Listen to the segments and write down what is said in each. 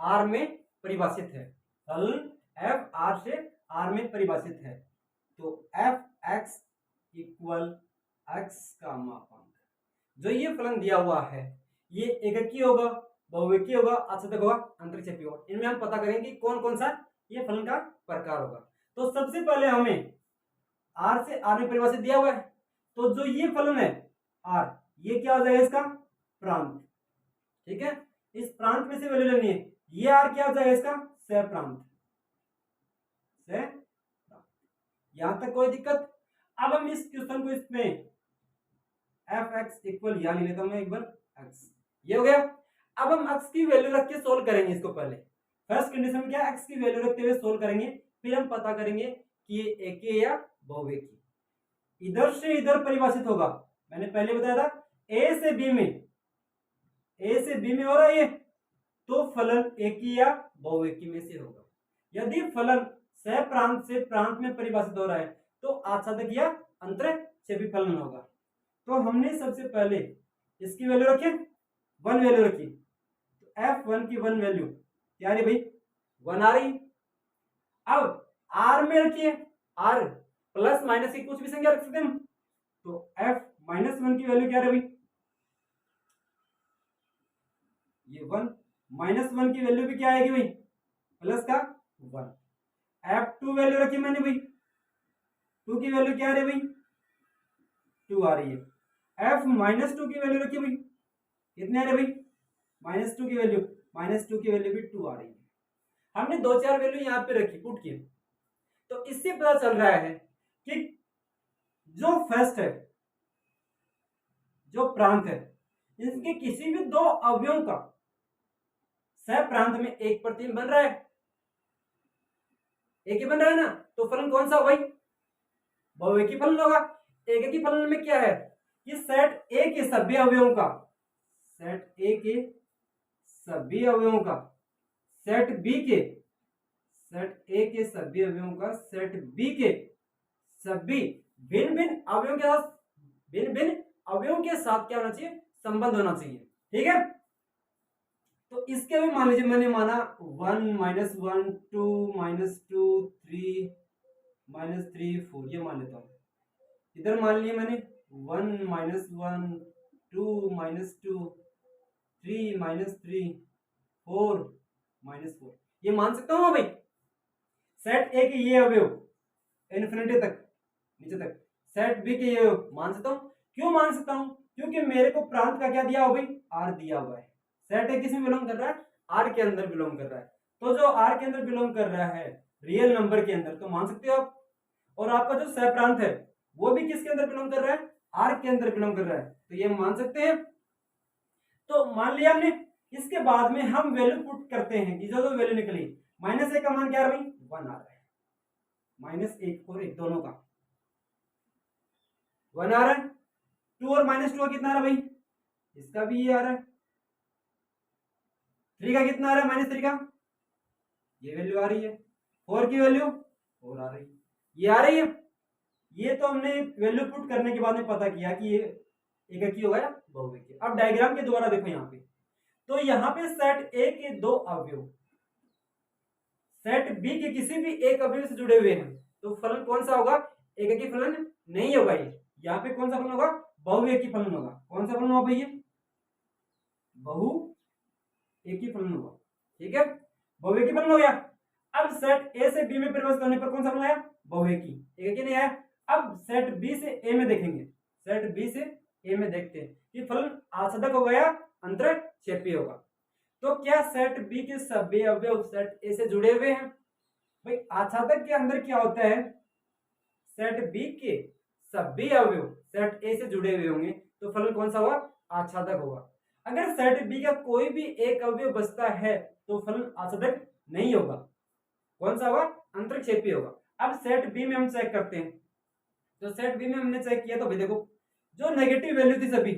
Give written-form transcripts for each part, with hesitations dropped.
Are में परिभाषित है, फलन एफ आर से आर में परिभाषित है। तो एफ एक्स इक्वल एक्स का मापांक, जो ये फलन दिया हुआ है ये एककी होगा, बहुविकीय होगा, आच्छादक होगा, अंतरक्षेपी होगा। इनमें हम पता करेंगे कि कौन कौन सा ये फलन का प्रकार होगा। तो सबसे पहले हमें आर से आर में परिभाषित दिया हुआ है, तो जो ये फलन है आर, ये क्या हो जाएगा इसका प्रांत, ठीक है। इस प्रांत में से वैल्यू लेनी है, ये आर क्या हो जाएगा इसका सहप्रांत, यहां तक कोई दिक्कत। अब हम इस क्वेश्चन को इसमें एफ एक्स इक्वल यहां ले लेता हूं मैं एक बार एक्स, ये हो गया। अब हम एक्स की वैल्यू रख के सोल्व करेंगे इसको। पहले फर्स्ट कंडीशन में क्या एक्स की वैल्यू रखते हुए सोल्व करेंगे, फिर हम पता करेंगे कि ये एकी या बहुविकीय। इधर से इधर परिभाषित होगा, मैंने पहले बताया था ए से बी में, ए से बी में हो रहा है ये, तो फलन एकी या बहुविकीय में से होगा। यदि फलन सह प्रांत से प्रांत में परिभाषित हो रहा है तो आच्छादक या अंतरक्षेपी फलन होगा। तो हमने सबसे पहले इसकी वैल्यू रखी, वन वैल्यू रखी, तो एफ वन की वन वैल्यू क्या रही भाई, वन आ रही। अब आर में रखिए, आर प्लस माइनस की कुछ भी संख्या रख सकते हैं, तो एफ माइनस वन की वैल्यू क्या रही भाई, ये वन, माइनस वन की वैल्यू भी क्या आएगी भाई, प्लस का वन। एफ टू वैल्यू रखी मैंने भाई, टू की वैल्यू क्या आ रही है भाई, टू आ रही है। एफ माइनस टू की वैल्यू रखी भाई, कितने आ रहे भाई, माइनस टू की वैल्यू, माइनस टू की वैल्यू भी टू आ रही है। हमने दो चार वैल्यू यहाँ पे रखी पुट की, तो इससे पता चल रहा है कि जो फर्स्ट है, जो प्रांत है, इनके किसी भी दो अवयवों का सह प्रांत में एक प्रतिबिंब बन रहा है, एक ही बन रहा है ना, तो फलन कौन सा होगा भाई, बहुविकीय फलन होगा। एककी फलन में क्या है कि सेट ए के सभी अवयवों का, सेट ए के सभी अवयवों का सेट बी के, सेट ए के सभी अवयवों का सेट बी के सभी भिन्न भिन्न अवयवों के साथ, भिन्न भिन्न अवयवों के साथ क्या होना चाहिए, संबंध होना चाहिए, ठीक है। तो इसके भी मान लीजिए मैंने माना one minus one, two minus two, three minus three, four, ये मान लेता हूं। इधर मान लिया मैंने one minus one, two minus two, three minus three, four minus four, ये मान सकता हूं भाई। सेट ए के ये अवयव इन्फिनिटी तक नीचे तक, सेट बी के ये अवयव मान सकता हूं। क्यों मान सकता हूं, क्योंकि मेरे को प्रांत का क्या दिया हुआ भाई, आर दिया हुआ है। सेट ए किस में बिलोंग कर रहा है, आर के अंदर बिलोंग कर रहा है, तो जो आर के अंदर बिलोंग कर रहा है रियल नंबर के अंदर, तो मान सकते हो आप। और आपका जो सह प्रांत है वो भी किसके अंदर बिलोंग कर रहा है, आर के अंदर बिलोंग कर रहा है, तो ये मान सकते हैं। तो मान लिया हमने, इसके बाद में हम वैल्यू पुट करते हैं कि जो वैल्यू निकली, माइनस एक का मान क्या आ रहा है भाई, वन आ रहा है, माइनस एक और एक दोनों का वन आ रहा है। टू और माइनस टू का कितना आ रहा है भाई, इसका भी ये आ रहा है। थ्री का कितना आ रहा है, माइनस थ्री का, ये वैल्यू आ रही है। फोर की वैल्यू फोर आ रही है, ये आ रही है। ये तो हमने वैल्यू पुट करने के बाद में पता किया कि ये एककी होगा या बहुविकीय। अब डायग्राम के द्वारा देखो यहाँ पे, तो यहाँ पे सेट ए के दो अवयव सेट बी के किसी भी एक अवयव से जुड़े हुए हैं, तो फलन कौन सा होगा, एककी फलन नहीं होगा। ये यहाँ पे कौन सा फलन होगा, बहुविकीय फलन होगा। कौन सा फलन होगा भाई, ये बहुविकीय फलन होगा, ठीक है, बहुविकीय फलन हो गया। अब सेट ए से बी में परिवर्तित करने पर कौन सा फलन आया, बहुविकीय, एककी नहीं आया। अब सेट बी से ए में देखेंगे, सेट बी से ए में देखते हैं कि फलन आच्छादक होगा या अंतरक्षेपी होगा। तो क्या सेट बी के सभी अवयव सेट ए से जुड़े हुए हैं भाई। आच्छादक के अंदर क्या होता है, सेट बी के सभी अवयव सेट ए से जुड़े हुए होंगे, तो फलन कौन सा होगा, आच्छादक होगा। अगर सेट बी का कोई भी एक अवयव बचता है तो फलन आच्छादक नहीं होगा, कौन सा होगा, अंतरक्षेपी होगा। अब सेट बी में हम चेक करते हैं, तो सेट बी में हमने चेक किया, तो भाई देखो जो नेगेटिव वैल्यू थी सभी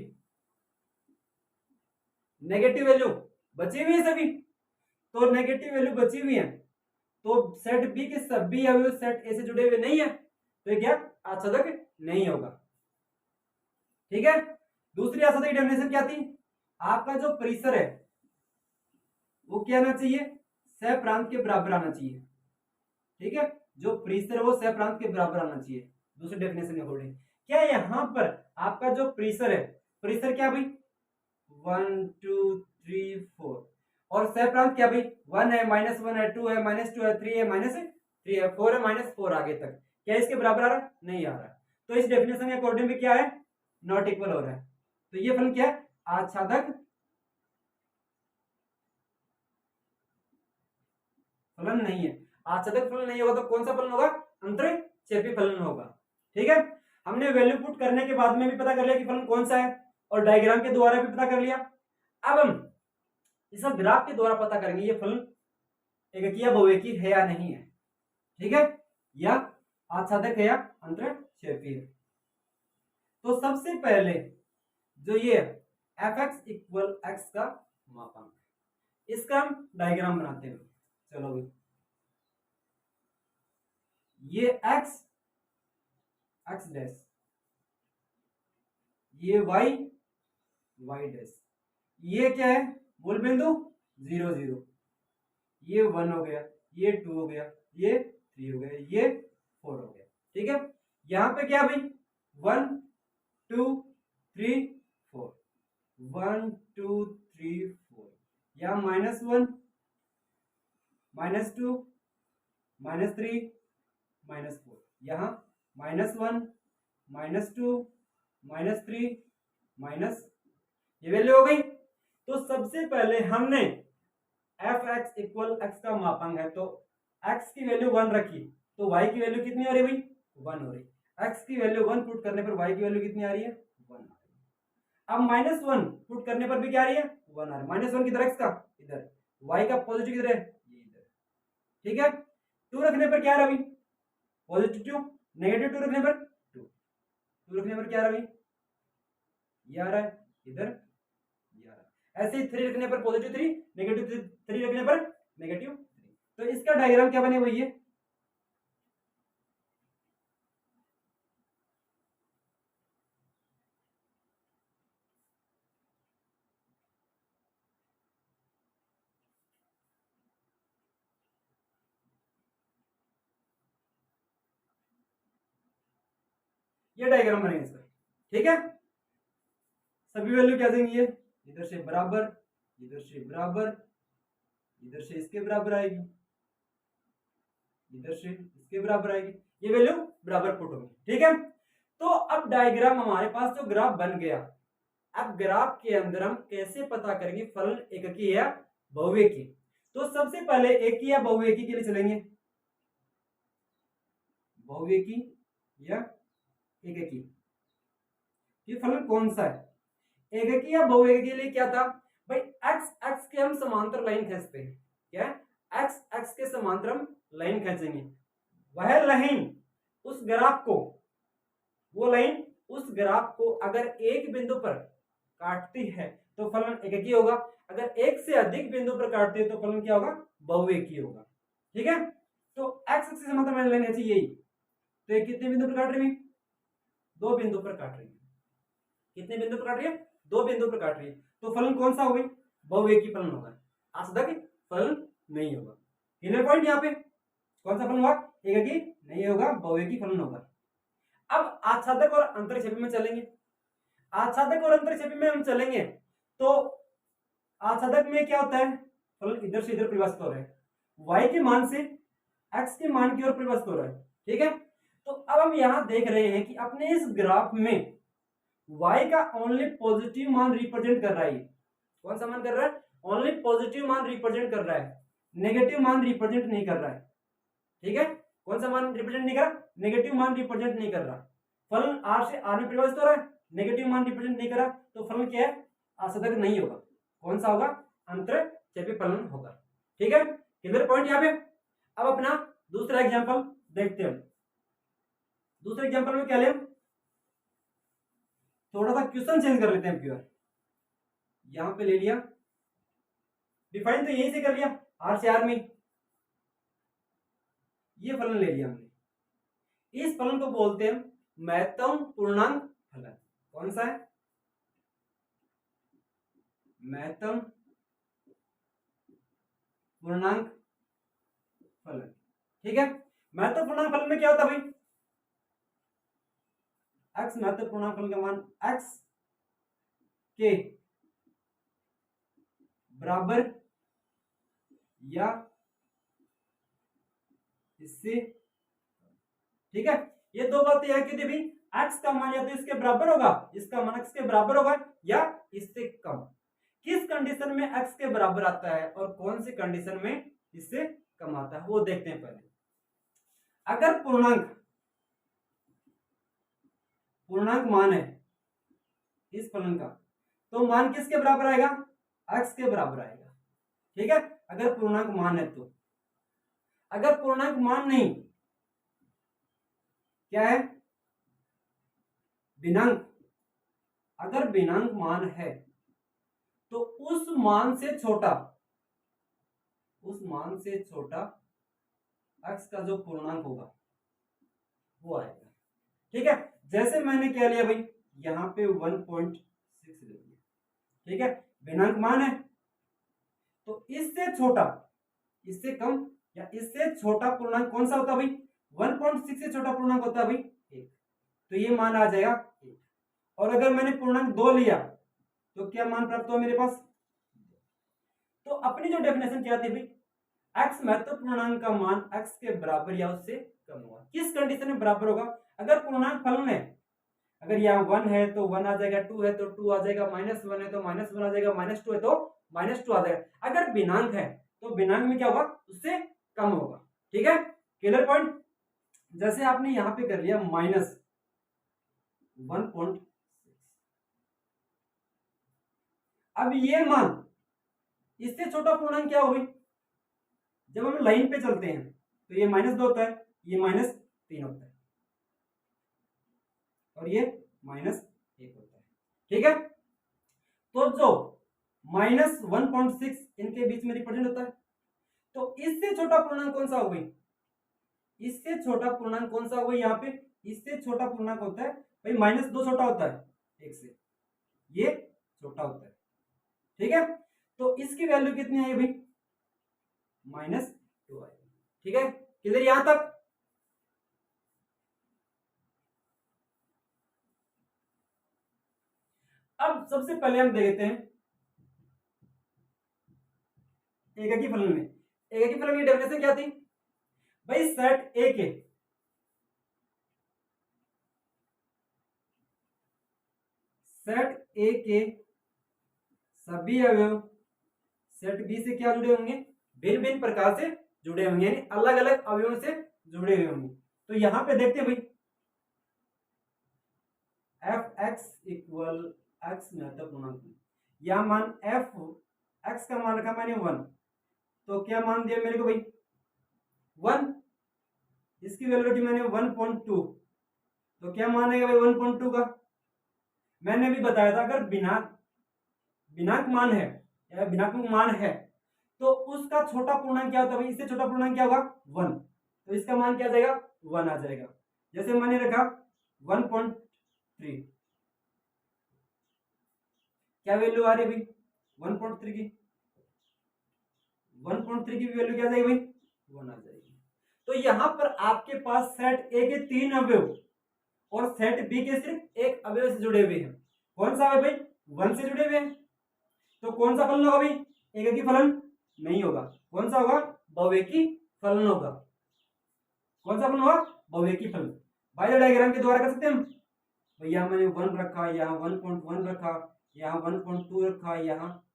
नेगेटिव वैल्यू बची हुई है सभी, तो नेगेटिव वैल्यू बची हुई है, तो सेट बी के सभी अवयव सेट ए से जुड़े हुए नहीं है, तो ये क्या आच्छादक नहीं होगा, ठीक है। दूसरी आच्छादक की डेफिनेशन क्या थी, आपका जो परिसर है वो क्या आना चाहिए, सहप्रांत के बराबर आना चाहिए। ठीक है, जो प्रीसर है वो सहप्रांत के बराबर आना चाहिए दूसरी डेफिनेशन के अकॉर्डिंग। क्या यहाँ पर आपका जो प्रीसर है, प्रीसर क्या भाई 1 2 3 4, और सहप्रांत क्या भाई 1 है, -1 है, 2 है, -2 है, 3 है, -3 है, 4 है, -4 आगे तक। क्या इसके बराबर आ रहा है? नहीं आ रहा। तो इस डेफिनेशन के अकॉर्डिंग भी क्या है, नॉट इक्वल हो रहा है। तो ये फलन क्या है, आच्छादक फलन नहीं है। आच्छादक फलन नहीं होगा तो कौन सा फलन होगा, अंतरक्षेपी फलन होगा। ठीक है, हमने वैल्यू पुट करने के बाद में भी पता कर लिया कि फलन कौन सा है, और डायग्राम के द्वारा भी पता कर लिया। अब हम इस ग्राफ के द्वारा पता करेंगे ये फलन एककीय बहुएकी है या नहीं है। ठीक है, या आच्छादक है या अंतरक्षेपी है। तो सबसे पहले जो ये fx इक्वल x का मापांक, इसका हम डायग्राम बनाते हैं। चलो भाई, ये x डैश, ये y डैश, ये क्या है मूल बिंदु 0 0, ये 1 हो गया, ये 2 हो गया, ये 3 हो गया, ये 4 हो गया। ठीक है, यहां पे क्या भाई 1 2 3 4, 1 2 3 4, यहाँ -1 -2 -3 -4, यहाँ -1 -2 -3 ये वैल्यू हो गई। तो सबसे पहले हमने fx इक्वल x का मापांक है, तो x की वैल्यू 1 रखी, तो y की वैल्यू कितनी आ रही है भाई 1 हो रही। x की वैल्यू 1 पुट करने पर y की वैल्यू कितनी आ रही है 1 आ रही है। अब -1 पुट करने पर भी क्या आ रही है 1 आ रही है। -1 किधर, x का इधर, y का पॉजिटिव किधर है ये इधर। ठीक है, 2 रखने पर क्या आ रहा भाई पॉजिटिव 2, नेगेटिव 2 रखने पर 2, 2 रखने पर क्या आ रहा भाई ये आ रहा है इधर, ये आ रहा है। ऐसे ही 3 रखने पर पॉजिटिव 3, नेगेटिव 3 रखने पर नेगेटिव 3। तो इसका डायग्राम क्या बने हुई है, ये डायग्राम बनेगा इसका। ठीक है, सभी वैल्यू क्या देंगी, ये इधर से बराबर, इधर से बराबर, इधर से इसके बराबर आएगी, इधर से इसके बराबर आएगी, ये वैल्यू बराबर पुट होगी। ठीक है, तो अब डायग्राम हमारे पास जो ग्राफ बन गया, अब ग्राफ के अंदर हम कैसे पता करेंगे फलन एककी या बहुएकी। तो सबसे पहले एकी या बहुएकी के लिए चलेंगे, बहुएकी या एककी, ये फलन कौन सा है। एककी या बहुएकी के लिए क्या था भाई, x के हम समांतर लाइन खींचते हैं, क्या x के समांतर हम लाइन खींचेंगे, वह लाइन उस ग्राफ को, वो लाइन उस ग्राफ को अगर एक बिंदु पर काटती है तो फलन एककी होगा, अगर एक से अधिक बिंदु पर काटती है तो फलन क्या होगा बहुएकी होगा। ठीक है, तो x से समांतर लाइन खींची यही, तो ये कितने बिंदु पर काट रही है 2 बिंदु पर काट रही है। कितने बिंदु पर काट रही है 2 बिंदु पर काट रही है, तो फलन कौन सा होगा बहुएकी फलन होगा, आच्छादक फलन नहीं होगा। क्लियर पॉइंट, यहाँ पे कौन सा फलन होगा एककी नहीं होगा, बहुएकी फलन होगा। अब आच्छादक और अंतरक्षेपी में चलेंगे, आच्छादक और अंतरक्षेपी में हम चलेंगे तो आच्छादक में क्या होता है फलन इधर से इधर परिवर्तित हो रहा है, y के मान से x के मान की ओर परिवर्तित हो रहा है। ठीक है, तो अब हम यहां देख रहे हैं कि अपने इस ग्राफ में y का ओनली पॉजिटिव मान रिप्रेजेंट कर रहा है, कौन सा मान कर रहा है ओनली पॉजिटिव मान रिप्रेजेंट कर रहा है, नेगेटिव मान रिप्रेजेंट नहीं कर रहा है। ठीक है, कौन सा मान रिप्रेजेंट नहीं कर रहा, नेगेटिव मान रिप्रेजेंट नहीं कर रहा। फलन r से r में परिवर्तित हो रहा है, नेगेटिव मान रिप्रेजेंट नहीं कर रहा, तो फलन क्या है आच्छादक नहीं होगा, कौन सा होगा अंतरक्षेपी फलन होगा। ठीक है, क्लियर पॉइंट यहाँ पे। अब अपना दूसरा एग्जांपल देखते हैं, दूसरे एग्जांपल में क्या ले, थोड़ा सा क्वेश्चन चेंज कर लेते हैं प्योर, यहां पे ले लिया डिफाइन तो यहीं से कर लिया r से r में, ये फलन ले लिया हमने, इस फलन को बोलते हैं महत्तम पूर्णांक फलन। कौन सा है महत्तम पूर्णांक फलन। ठीक है, महत्वपूर्णांक फलन में क्या होता है भाई, x महत्वपूर्णांक फलन का मान x के बराबर या इससे, ठीक है, ये दो बातें हैं कि भी x का मान या तो इसके बराबर होगा, इसका मान x के बराबर होगा या इससे कम। किस कंडीशन में x के बराबर आता है और कौन सी कंडीशन में इससे कम आता है वो देखते हैं पहले। अगर पूर्णांक मान है इस फलन का, तो मान किसके बराबर आएगा, x के बराबर आएगा। ठीक है, अगर पूर्णांक मान है तो। अगर पूर्णांक मान नहीं, क्या है, भिन्नांक, अगर भिन्नांक मान है तो उस मान से छोटा x का जो पूर्णांक होगा वो आएगा। ठीक है, जैसे मैंने क्या लिया भाई, यहां पे 1.6 ले लिया। ठीक है, भिन्नांक मान है तो इससे छोटा, इससे कम या इससे छोटा पूर्णांक कौन सा होता है भाई, 1.6 से छोटा पूर्णांक होता है भाई 1, तो ये मान आ जाएगा 1। और अगर मैंने पूर्णांक 2 लिया तो क्या मान प्राप्त हुआ मेरे पास। तो अपनी जो डेफिनेशन क्या थी भाई, x महत्वपूर्णांक का मान x के बराबर या उससे कम होगा। किस कंडीशन में बराबर होगा, अगर पूर्णांक फलन है, अगर यहाँ 1 है तो 1 आ जाएगा, 2 है तो 2 आ जाएगा, -1 है तो -1 आ जाएगा, -2 है तो -2 आ जाएगा। अगर भिन्नांक है तो भिन्नांक में क्या होगा, उससे कम होगा। ठीक है, क्लियर पॉइंट। जैसे आपने यहां पे कर लिया -1.6, अब ये मान इससे छोटा पूर्णांक क्या हो गई, जब हम लाइन पे चलते हैं तो ये -2 होता है, ये -3 होता है और ये -1 होता है। ठीक है, तो जो -1.6 इनके बीच में रिप्रेजेंट होता है, तो इससे छोटा पूर्णांक कौन सा हो गई, इससे छोटा पूर्णांक कौन सा हो गई, यहाँ पे इससे छोटा पूर्णांक होता है भाई -2 छोटा होता है 1 से, ये छोटा होता है। ठीक है, तो इसकी वैल्यू कितनी आई भाई, -2 आई। ठीक है, किधर यहां तक। अब सबसे पहले हम देखते हैं एकाकी फलन में। एकाकी फलन की डेफिनेशन क्या थी भाई, सेट ए के सभी अवयव सेट बी से क्या जुड़े होंगे, भिन्न भिन्न प्रकार से जुड़े होंगे, यानी अलग अलग अवयवों से जुड़े हुए होंगे। तो यहां पे देखते हैं भाई, एफ एक्स इक्वल एक्स महत्वपूर्णांक, यहां मान एफ एक्स का मान रखा मैंने 1, तो क्या मान दिया मेरे को भाई 1, इसकी वैल्यू रखी मैंने 1.2, तो क्या मान आएगा भाई 1.2 का। मैंने भी बताया था अगर भिन्नांक मान है या भिन्नात्मक मान है तो उसका छोटा पूर्णांक क्या होता है भाई, इससे छोटा पूर्णांक क्या होगा 1, तो इसका मान क्या आ जाएगा 1 आ जाएगा। जैसे मैंने रखा 1.3, क्या वैल्यू आ रही है भाई 1.3 की, 1.3 की वैल्यू क्या आ जाएगी भाई 1 आ जाएगी। तो यहां पर आपके पास सेट ए के 3 अवयव और सेट बी के सिर्फ एक अवयव से जुड़े हुए हैं। कौन सा है भाई 1 से जुड़े हुए हैं, तो कौन सा फलन होगा भाई, एकाकी फलन नहीं होगा। कौन सा होगा, बहुएकी फलन होगा। कौन सा फलन होगा, बहुएकी फलन। बाय डायग्राम के द्वारा कर सकते हैं हम, भैया मैंने 1 रखा, यहाँ 1.1 रखा, यहाँ 1.2 रखा, यहाँ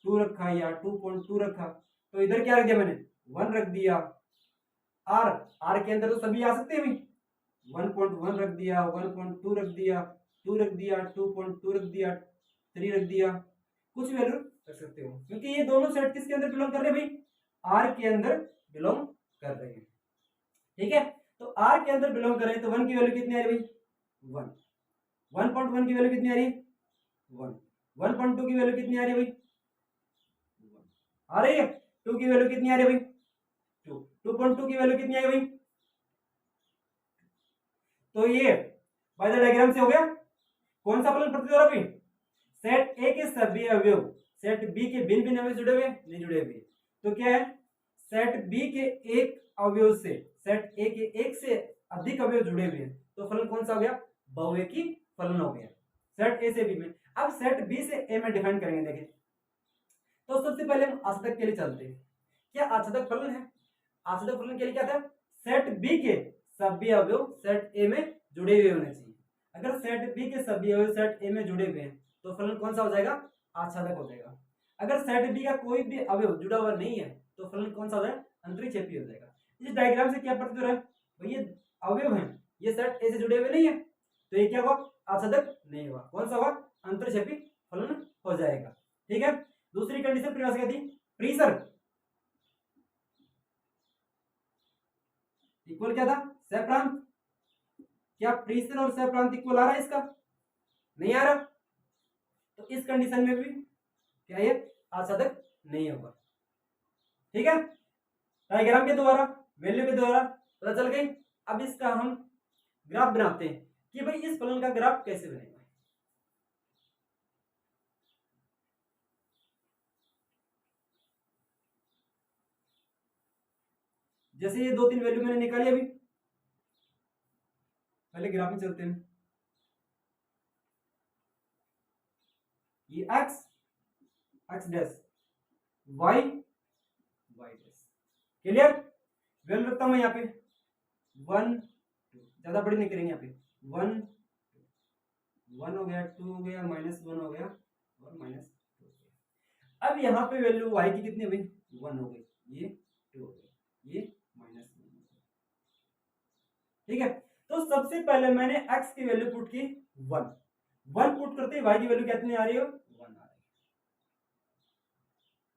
2 रखा, यहाँ 2.2 रखा, तो इधर क्या रख दिया मैंने 1 रख दिया। आर के अंदर तो सभी आ सकते हैं भाई, 1.1 रख दिया, 1.2 रख दिया, 2 रख दिया, 2.2 रख दिया, 3 रख दिया, कुछ वैल्यू रख सकते हो, क्योंकि ये दोनों सेट किसके अंदर बिलोंग कर रहे हैं भाई, आर के अंदर बिलोंग कर रहे हैं। ठीक है, तो आर के अंदर बिलोंग कर रहे हैं, तो 1 की वैल्यू कितनी आ रही है भाई 1, 1.1 की वैल्यू कितनी आ रही है 1, 1.2 की वैल्यू कितनी आ रही है भाई 1 आ रही है, 2 की वैल्यू कितनी आ रही है भाई 2, 2.2 की वैल्यू कितनी आई भाई। तो ये बाय द डायग्राम से हो गया कौन सा फलन प्रतीत हो रहा भाई, सेट ए के सभी अवयव सेट बी के भिन्न भिन्न अवयव जुड़े हुए नहीं जुड़े हुए, तो क्या है सेट बी के एक अवयव से सेट ए के एक से अधिक अवयव जुड़े हुए हैं तो फलन कौन सा हो गया, बहुएकी फलन हो गया। सेट ए से बी में, अब सेट बी से ए में डिफाइन करेंगे। देखिए तो सबसे पहले हम आच्छादक के लिए चलते हैं। क्या आच्छादक फलन है? आच्छादक फलन के लिए क्या था, सेट बी के सभी अवयव सेट ए में जुड़े हुए होने चाहिए। अगर सेट बी के सभी अवयव सेट ए में जुड़े हुए हैं तो फलन कौन सा हो जाएगा, आच्छादक हो जाएगा। अगर सेट बी का कोई भी अवयव जुड़ा हुआ नहीं है तो फलन कौन सा हो जाएगा, अंतरिक्षेपी हो जाएगा। इस डायग्राम से क्या प्रतीत हो रहा है, भाई ये अवयव हैं, ये सेट ए से जुड़े हुए नहीं है तो ये क्या हुआ, आच्छादक नहीं हुआ। कौन सा हुआ, अंतरिक्षेपी फलन हो जाएगा। ठीक है। दूसरी कंडीशन परिभाषा क्या थी, प्रीसर इक्वल क्या था, सह-प्रांत। क्या प्रीसर और सह-प्रांत इक्वल आ रहा है, इसका नहीं आ रहा, तो इस कंडीशन में भी क्या ये आच्छादक नहीं होगा। ठीक है। डायग्राम के द्वारा, वैल्यू के द्वारा पता चल गई। अब इसका हम ग्राफ बनाते हैं कि भाई इस फलन का ग्राफ कैसे बनेगा। जैसे ये 2-3 वैल्यू मैंने निकाली अभी, पहले ग्राफ में चलते हैं। ये x x dash y y dash, clear. Value रखता हूं मैं यहाँ पे 1 2, ज्यादा बड़ी नहीं करेंगे। यहाँ पे 1 1 हो गया, 2 हो गया, -1 हो गया और -2 हो गया। अब यहाँ पे वैल्यू y की कितनी हुई, 1 हो गई, ये 2 हो गई, ये -1 हो गई। ठीक है। तो सबसे पहले मैंने x की वैल्यू पुट की 1 पुट करते y की वैल्यू कितनी आ रही है, 1 आ रही है,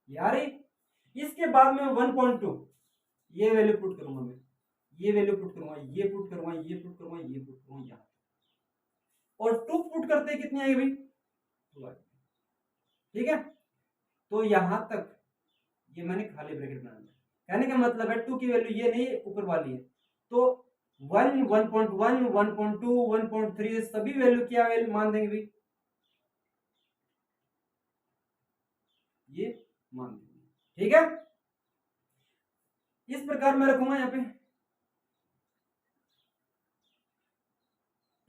ये आ रही। इसके बाद में 1.2 ये वैल्यू पुट करूंगा, मैं ये वैल्यू पुट करूंगा, ये पुट करूंगा, ये पुट करूंगा, ये पुट करूंगा यहाँ, और 2 पुट करते कितनी आएगी भाई, 2 आएगी। ठीक है। तो यहां तक ये मैंने खाली ब्रैकेट बना दिया, कहने का मतलब है 2 की वैल्यू ये नहीं ऊपर वाली है, तो 1 1.1 1.2 1.3 सभी वैल्यू क्या वैल्यू मान देंगे भाई, ये मान देंगे। ठीक है। इस प्रकार मैं रखूंगा यहाँ पे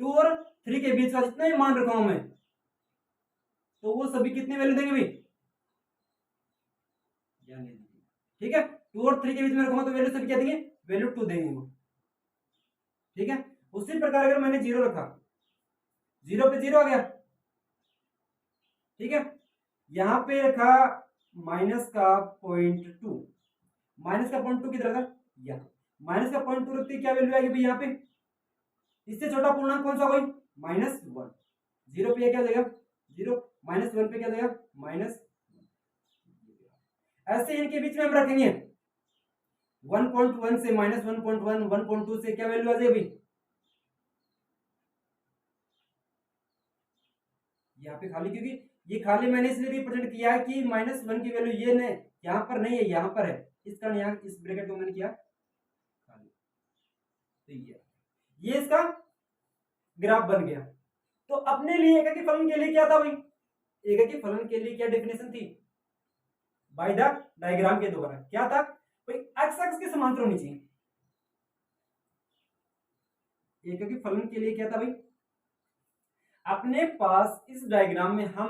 2 और 3 के बीच का जितना ही मान रखा हूं मैं, तो वो सभी कितनी वैल्यू देंगे भाई, ध्यान दीजिए। ठीक है। 2 और 3 के बीच में रखूंगा तो वैल्यू सभी क्या देंगे, वैल्यू 2 देंगे वो। ठीक है। उसी प्रकार अगर मैंने 0 रखा, 0 पे 0 आ गया। ठीक है। यहां पे रखा माइनस का 0.2, माइनस का 0.2 किधर था, यहाँ माइनस का 0.2 रखते क्या वैल्यू आएगी भाई यहाँ पे, इससे छोटा पूर्णांक कौन सा होगा, -1। 0 पे क्या देगा 0, -1 पे क्या देगा -1। ऐसे इनके बीच में हम रखेंगे 1.1 से -1.1 1.2 से क्या वैल्यू आ जाएगी भाई, यहाँ पे खाली, क्योंकि ये खाली मैंने इसलिए रिप्रेजेंट किया है कि -1 की वैल्यू ये नहीं यहाँ पर नहीं है, यहाँ पर है, इस कारण यहाँ इस ब्रैकेट को मैंने किया खाली। तो ये इसका ग्राफ बन गया। तो अपने लिए एकाकी फलन के लिए क्या था भाई, एकाकी फलन के लिए क्या डेफिनेशन थी, बाय द डायग्राम के द्वारा क्या था भाई, एक्स एक्स के समांतर होनी चाहिए। एकाकी फलन के लिए क्या था भाई, अपने पास इस डायग्राम में हम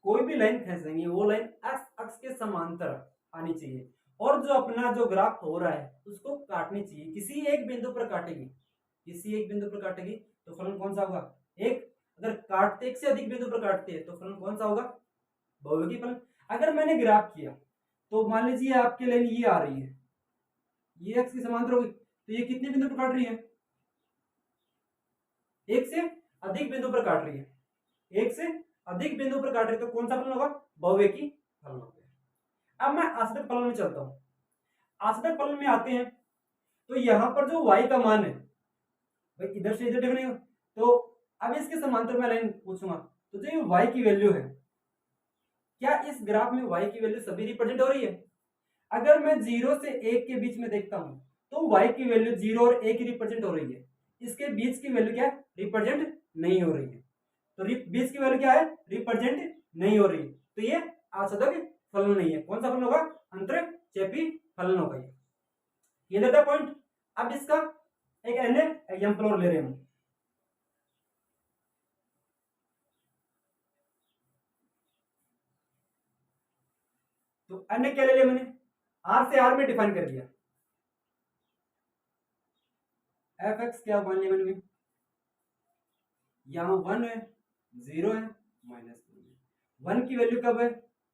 कोई भी लाइन खींचेंगे वो लाइन एक्स अक्ष के समांतर आनी चाहिए, और जो अपना जो ग्राफ हो रहा है उसको काटनी चाहिए, किसी एक बिंदु पर काटेगी, किसी एक बिंदु पर काटेगी तो फलन कौन सा होगा, एक। अगर काटते एक से अधिक बिंदु पर काटते हैं तो फलन कौन सा होगा, बहुविकल्पी फलन। अगर मैंने ग्राफ किया तो मान लीजिए आपकी लाइन ये आ रही है, ये एक्स की समांतर होगी, तो ये कितने बिंदु पर काट रही है, एक से अधिक बिंदु पर काट रही है, एक से अधिक बिंदु पर काट रही है, तो कौन सा फलन होगा, बहुविकल्पी फलन होगा। अब मैं आश्रित फलन में चलता हूं। आश्रित फलन में आते हैं तो यहां पर जो y का मान है भाई इधर से इधर देखने, तो अब इसके समांतर में लाइन पूछूंगा, तो जो ये y की वैल्यू है, क्या इस ग्राफ में y की वैल्यू सभी रिप्रेजेंट हो रही है। अगर मैं 0 से 1 के बीच में देखता हूं तो y की वैल्यू 0 और 1 रिप्रेजेंट हो रही है, इसके बीच की वैल्यू क्या है, रिप्रेजेंट नहीं हो रही है। तो बीच की वैल्यू क्या है, रिप्रेजेंट नहीं हो रही है, तो ये आच्छादक फलन नहीं है। कौन सा फलन होगा, अंतरक्षेपी फलन होगा ये। फलन और ले रहे हैं हम। तो अन्य क्या ले लिया मैंने, आर से आर में डिफाइन कर दिया। एफ एक्स क्या मान लिया मैंने, यहाँ 1 है, 0 है, -1 है। 1 की वैल्यू कब है,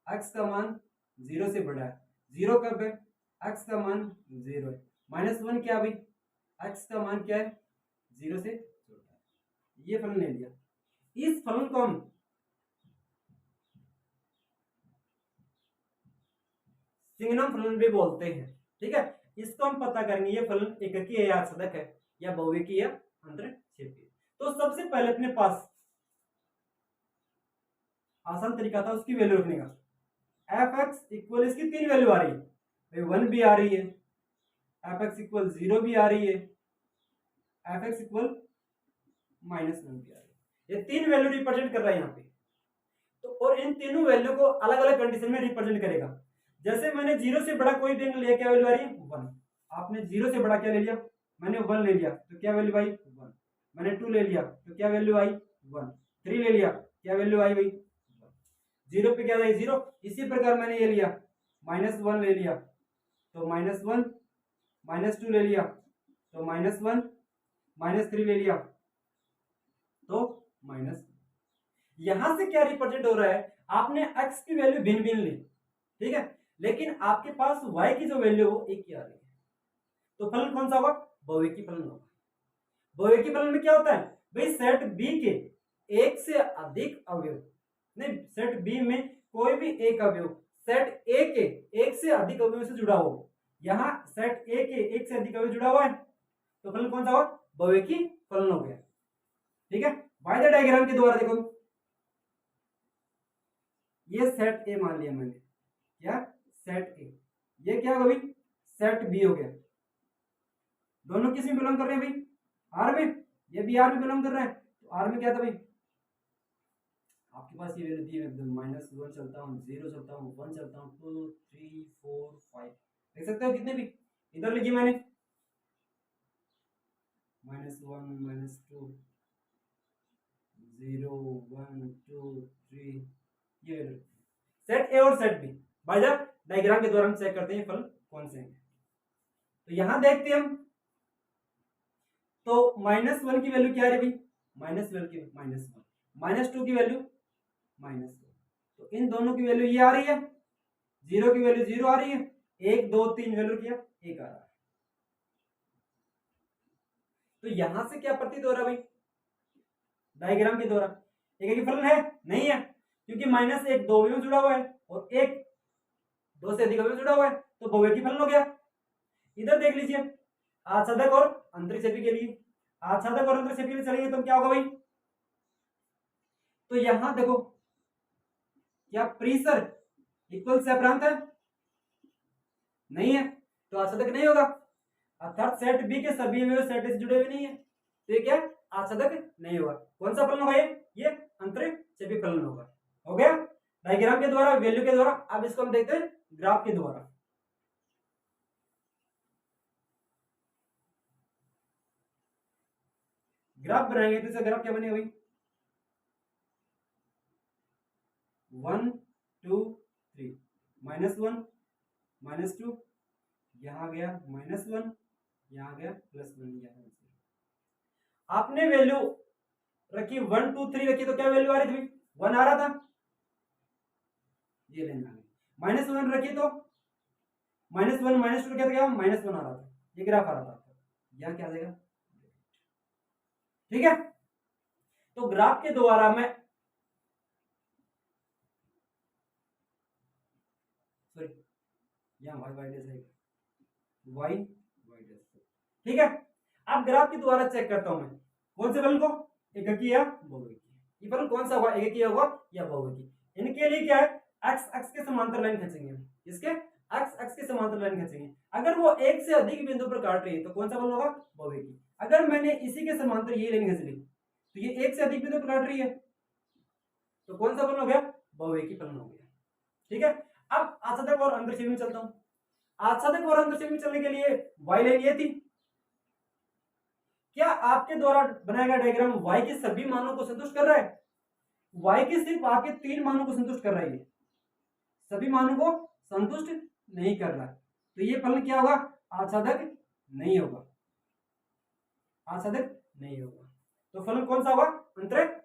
एक्स का मान 0 से बड़ा है। 0 कब है, एक्स का मान 0 है। -1 क्या भाई, एक्स का मान क्या है, 0 से छोटा है। ये फलन ले लिया। इस फलन को हम सिंगनम फलन भी बोलते हैं। ठीक है, इसको हम पता करेंगे ये फलन एककी है या सदक है या बहुविकी या अंतरक्षेपी। तो सबसे पहले अपने पास आसान तरीका था उसकी वैल्यू रखने का। एफ एक्स इक्वल, इसकी 3 वैल्यू आ रही है भाई, 1 भी आ रही है, एफ एक्स इक्वल 0 भी आ रही है, एफ एक्स इक्वल -1 भी आ रही है। ये 3 वैल्यू रिप्रेजेंट कर रहा है यहाँ पे। तो और इन तीनों वैल्यू को अलग अलग कंडीशन में रिप्रेजेंट करेगा। जैसे मैंने 0 से बड़ा कोई भी लिया, क्या वैल्यू आ रही है, 1। आपने 0 से बड़ा क्या ले लिया, मैंने 1 ले लिया, तो क्या वैल्यू आई, 1। मैंने 2 ले लिया, तो क्या वैल्यू आई, 1। 3 ले लिया, क्या वैल्यू आई भाई, 0 पे क्या आई, 0। इसी प्रकार मैंने ये लिया, -1 ले लिया, तो -1, -2 ले लिया, तो -1, -3 ले लिया, तो -1। यहां से क्या रिप्रेजेंट हो रहा है, आपने x की वैल्यू भिन्न भिन्न ली, ठीक है, लेकिन आपके पास y की जो वैल्यू हो एक ही आ रही है। तो फलन कौन सा होगा, बहुविकी फलन होगा। बहुविकी फलन में क्या होता है भाई, सेट बी के एक से अधिक अवयव, नहीं सेट बी में कोई भी एक अवयव सेट ए के एक से अधिक अवयव से जुड़ा हो। यहाँ सेट ए के एक से अधिक अवयव जुड़ा हुआ है, तो फलन कौन सा होगा, बहुविकी फलन हो गया। ठीक है, बाय द डायग्राम के द्वारा देखो, ये सेट ए मान लिया मैंने, क्या सेट ए, ये क्या होगा भाई, सेट बी हो गया। दोनों किस में बिलोंग कर रहे हैं भाई, आर में, ये भी आर में बिलोंग कर रहा है। तो आर में क्या था भाई, आपके पास ये वैल्यू दी है, -1 चलता हूँ, 0 चलता हूँ, 1 चलता हूँ, 2 3 4 5, देख सकते हो कितने भी, इधर लिखिए मैंने -1 -2 0 1 2 3, ये वैल्यू सेट ए और set B. By the diagram के द्वारा हम चेक करते हैं फल कौन से हैं। तो यहां देखते हैं हम, तो -1 की वैल्यू क्या है भाई, -1 की -1, -2 की वैल्यू -1, तो इन दोनों की वैल्यू ये आ रही है, 0 की वैल्यू 0 आ रही है, 1 2 3 वैल्यू किया 1 आ रहा है। तो यहां से क्या प्रतीत हो रहा है भाई, डायग्राम के द्वारा एक ही फलन है, नहीं है, क्योंकि -1 दो में जुड़ा हुआ है और 1 2 से अधिक में जुड़ा हुआ है, तो बहुविकी फलन हो गया। इधर देख लीजिए, आच्छादक और अंतरक्षेपी के लिए, आच्छादक और अंतरक्षेपी के लिए चलेंगे तो क्या होगा भाई, तो यहां देखो, क्या प्रीसर इक्वल से अपरांत है, नहीं है, तो आच्छादक नहीं होगा, अर्थात सेट बी के सभी अवयव सेट से जुड़े हुए नहीं है, तो ये क्या आच्छादक नहीं होगा। कौन सा फलन होगा ये अंतरक्षेपी फलन होगा। हो गया डायग्राम के द्वारा, वैल्यू के द्वारा। अब इसको हम देखते हैं ग्राफ के द्वारा। ग्राफ बनाएंगे तो इसका ग्राफ क्या बनेगा भाई, 1 2 3, -1 -2, यहां गया -1, यहां गया +1, यहां आपने वैल्यू रखी 1 2 3 रखी, तो क्या वैल्यू आ रही थी, 1 आ रहा था, ये लेना है। -1 रखी तो -1 -2 क्या था, -1 आ रहा था, ये ग्राफ आ रहा था, यहां क्या आ जाएगा, ठीक है। तो ग्राफ के द्वारा मैं, सॉरी यहां y डैश है, y डैश, ठीक है। अब ग्राफ के द्वारा चेक करता हूं मैं कौन से फलन को, एककी या बहुविकी। ये फलन कौन सा होगा, एककी होगा या बहुविकी। इनके लिए क्या है, x अक्ष के समांतर लाइन खींचेंगे, इसके x अक्ष के समांतर लाइन खींचेंगे। अगर वो एक से अधिक बिंदु पर काट रही है तो कौन सा फलन होगा, बहुविकी। अगर मैंने इसी के समांतर ये लाइन खींच ली, तो ये एक से अधिक बिंदु पर काट रही है, तो कौन सा फलन हो गया, बहुविकी फलन हो गया। ठीक है, अब आच्छादक और अंतरक्षेपी में चलता हूं। आच्छादक और अंतरक्षेपी में चलने के लिए y लाइन ये थी, क्या आपके द्वारा बनाया गया डायग्राम y के सभी मानों को संतुष्ट कर रहा है? y के सिर्फ आपके 3 मानों को संतुष्ट कर रहा है, सभी मानों को संतुष्ट नहीं कर रहा है, तो ये फलन क्या होगा? आच्छादक नहीं होगा, आच्छादक नहीं होगा। तो फलन कौन सा होगा? अंतरक